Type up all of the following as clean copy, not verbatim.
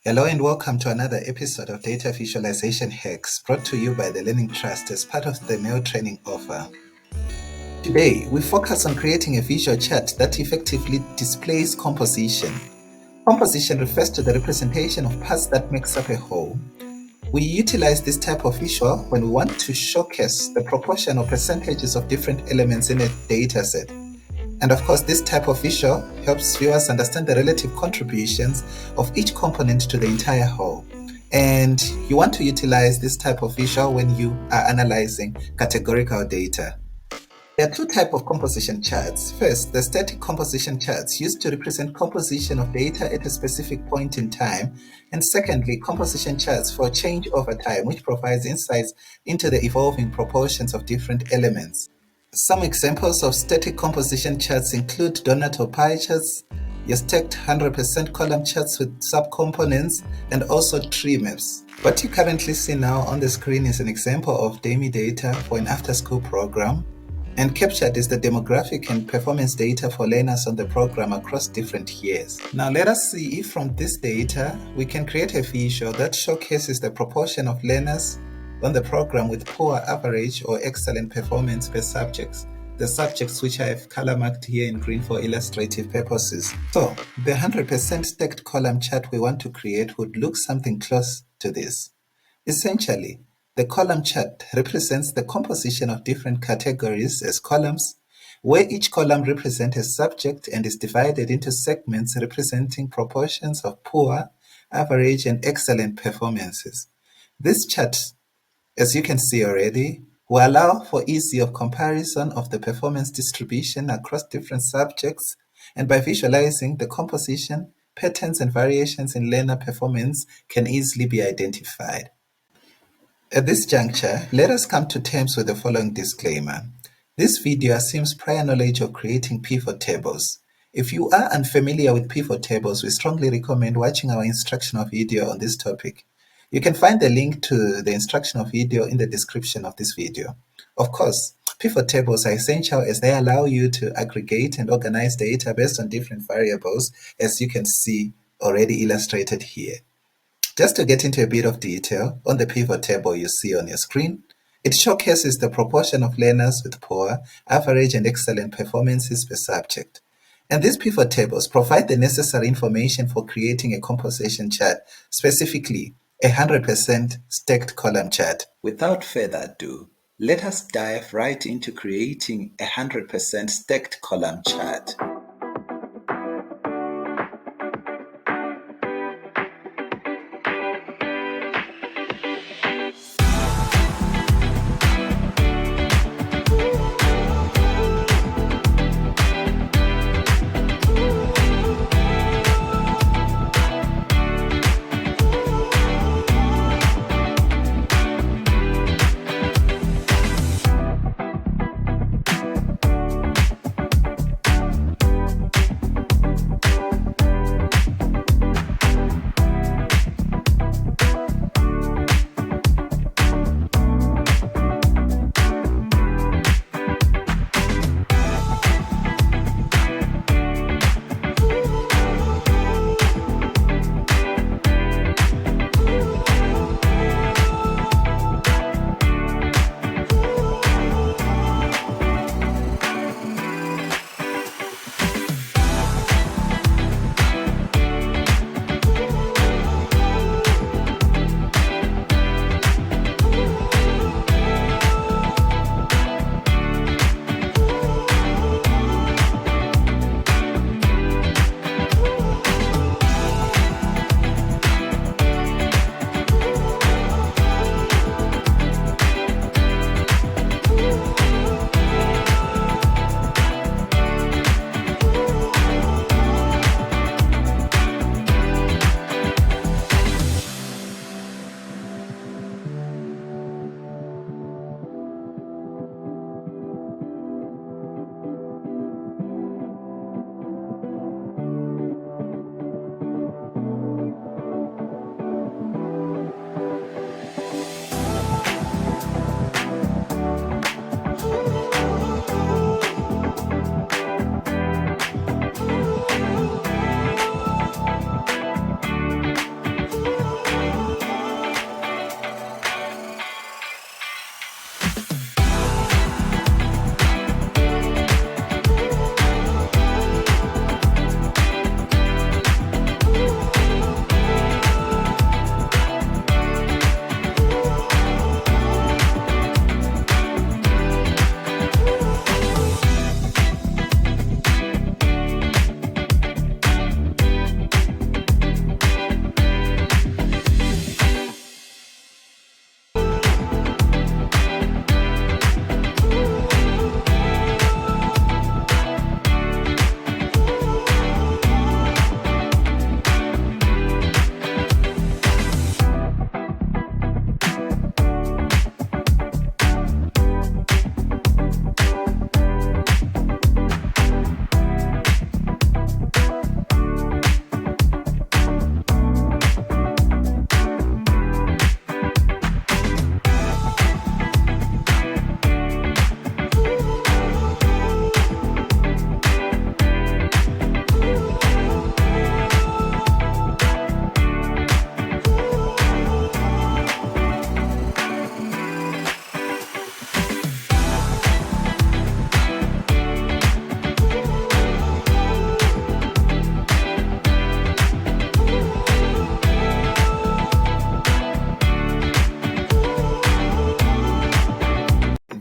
Hello and welcome to another episode of Data Visualization Hacks brought to you by the Learning Trust as part of the Mail Training offer. Today, we focus on creating a visual chart that effectively displays composition. Composition refers to the representation of parts that makes up a whole. We utilize this type of visual when we want to showcase the proportion or percentages of different elements in a data set. And of course, this type of visual helps viewers understand the relative contributions of each component to the entire whole. And you want to utilize this type of visual when you are analyzing categorical data. There are two types of composition charts. First, the static composition charts used to represent composition of data at a specific point in time. And secondly, composition charts for change over time, which provides insights into the evolving proportions of different elements. Some examples of static composition charts include donut or pie charts, your stacked 100% column charts with subcomponents, and also tree maps. What you currently see now on the screen is an example of DEMI data for an after-school program, and captured is the demographic and performance data for learners on the program across different years. Now let us see if from this data we can create a visual that showcases the proportion of learners on the program with poor, average, or excellent performance per subjects. The subjects which I have color marked here in green for illustrative purposes. So the 100% stacked column chart we want to create would look something close to this. Essentially, the column chart represents the composition of different categories as columns, where each column represents a subject and is divided into segments representing proportions of poor, average, and excellent performances. This chart, as you can see already, will allow for ease of comparison of the performance distribution across different subjects, and by visualizing the composition, patterns and variations in learner performance can easily be identified. At this juncture, let us come to terms with the following disclaimer. This video assumes prior knowledge of creating pivot tables. If you are unfamiliar with pivot tables, we strongly recommend watching our instructional video on this topic. You can find the link to the instructional video in the description of this video. Of course, pivot tables are essential as they allow you to aggregate and organize data based on different variables, as you can see already illustrated here. Just to get into a bit of detail, on the pivot table you see on your screen, it showcases the proportion of learners with poor, average, and excellent performances per subject. And these pivot tables provide the necessary information for creating a composition chart, specifically a 100% stacked column chart. Without further ado, let us dive right into creating a 100% stacked column chart.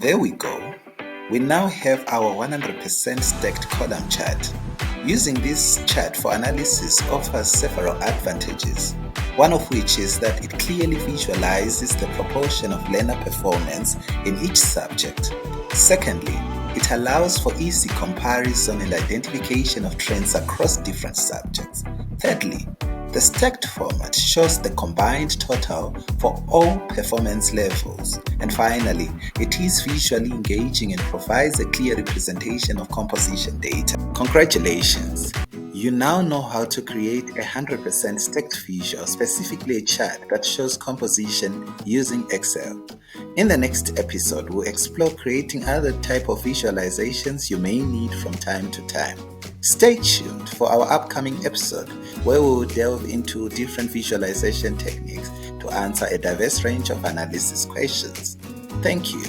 There we go. We now have our 100% stacked column chart. Using this chart for analysis offers several advantages, one of which is that it clearly visualizes the proportion of learner performance in each subject. Secondly, it allows for easy comparison and identification of trends across different subjects. Thirdly, the stacked format shows the combined total for all performance levels. And finally, it is visually engaging and provides a clear representation of composition data. Congratulations! You now know how to create a 100% stacked visual, specifically a chart that shows composition using Excel. In the next episode, we'll explore creating other type of visualizations you may need from time to time. Stay tuned for our upcoming episode where we will delve into different visualization techniques to answer a diverse range of analysis questions. Thank you.